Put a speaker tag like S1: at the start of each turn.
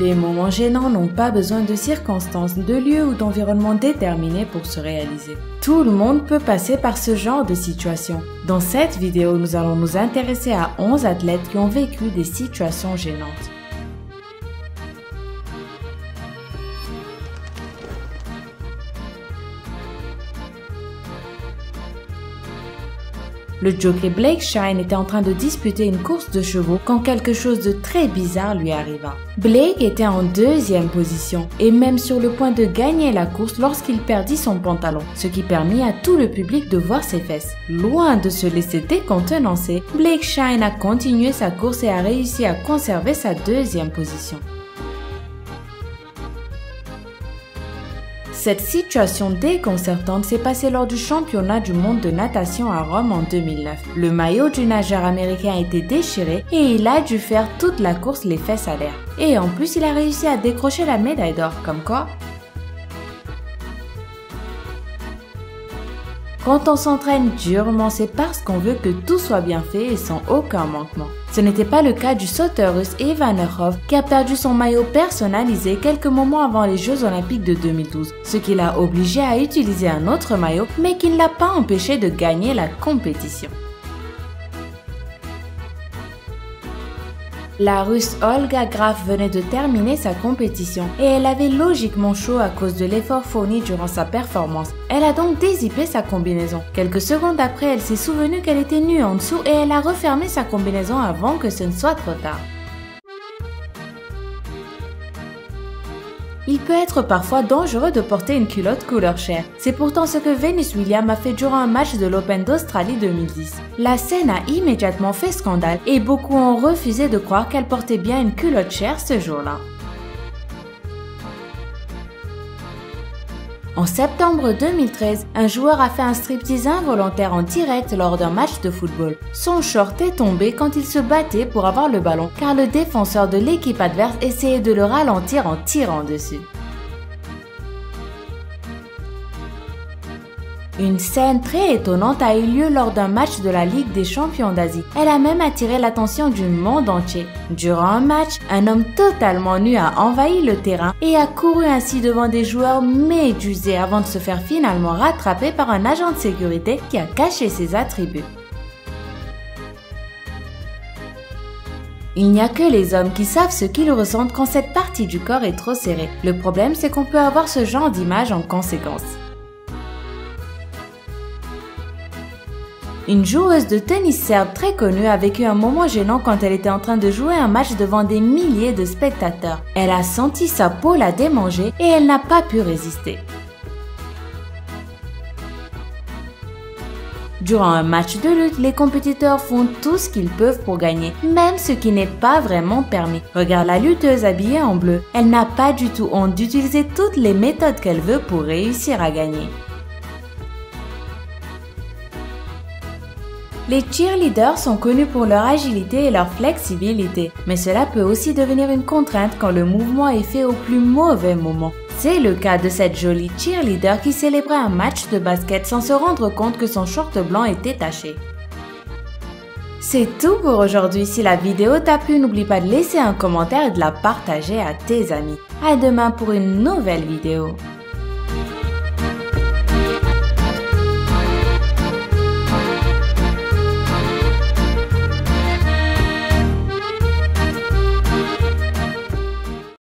S1: Les moments gênants n'ont pas besoin de circonstances, de lieux ou d'environnements déterminés pour se réaliser. Tout le monde peut passer par ce genre de situation. Dans cette vidéo, nous allons nous intéresser à 11 athlètes qui ont vécu des situations gênantes. Le jockey Blake Shine était en train de disputer une course de chevaux quand quelque chose de très bizarre lui arriva. Blake était en deuxième position et même sur le point de gagner la course lorsqu'il perdit son pantalon, ce qui permit à tout le public de voir ses fesses. Loin de se laisser décontenancer, Blake Shine a continué sa course et a réussi à conserver sa deuxième position. Cette situation déconcertante s'est passée lors du championnat du monde de natation à Rome en 2009. Le maillot du nageur américain a été déchiré et il a dû faire toute la course les fesses à l'air. Et en plus, il a réussi à décrocher la médaille d'or, comme quoi. Quand on s'entraîne durement, c'est parce qu'on veut que tout soit bien fait et sans aucun manquement. Ce n'était pas le cas du sauteur russe Ivan Nerkhov qui a perdu son maillot personnalisé quelques moments avant les Jeux Olympiques de 2012, ce qui l'a obligé à utiliser un autre maillot mais qui ne l'a pas empêché de gagner la compétition. La Russe Olga Graf venait de terminer sa compétition et elle avait logiquement chaud à cause de l'effort fourni durant sa performance. Elle a donc dézippé sa combinaison. Quelques secondes après, elle s'est souvenue qu'elle était nue en dessous et elle a refermé sa combinaison avant que ce ne soit trop tard. Il peut être parfois dangereux de porter une culotte couleur chair. C'est pourtant ce que Venus Williams a fait durant un match de l'Open d'Australie 2010. La scène a immédiatement fait scandale et beaucoup ont refusé de croire qu'elle portait bien une culotte chair ce jour-là. En septembre 2013, un joueur a fait un striptease involontaire en direct lors d'un match de football. Son short est tombé quand il se battait pour avoir le ballon car le défenseur de l'équipe adverse essayait de le ralentir en tirant dessus. Une scène très étonnante a eu lieu lors d'un match de la Ligue des champions d'Asie. Elle a même attiré l'attention du monde entier. Durant un match, un homme totalement nu a envahi le terrain et a couru ainsi devant des joueurs médusés avant de se faire finalement rattraper par un agent de sécurité qui a caché ses attributs. Il n'y a que les hommes qui savent ce qu'ils ressentent quand cette partie du corps est trop serrée. Le problème, c'est qu'on peut avoir ce genre d'image en conséquence. Une joueuse de tennis serbe très connue a vécu un moment gênant quand elle était en train de jouer un match devant des milliers de spectateurs. Elle a senti sa peau la démanger et elle n'a pas pu résister. Durant un match de lutte, les compétiteurs font tout ce qu'ils peuvent pour gagner, même ce qui n'est pas vraiment permis. Regarde la lutteuse habillée en bleu. Elle n'a pas du tout honte d'utiliser toutes les méthodes qu'elle veut pour réussir à gagner. Les cheerleaders sont connus pour leur agilité et leur flexibilité, mais cela peut aussi devenir une contrainte quand le mouvement est fait au plus mauvais moment. C'est le cas de cette jolie cheerleader qui célébrait un match de basket sans se rendre compte que son short blanc était taché. C'est tout pour aujourd'hui. Si la vidéo t'a plu, n'oublie pas de laisser un commentaire et de la partager à tes amis. À demain pour une nouvelle vidéo.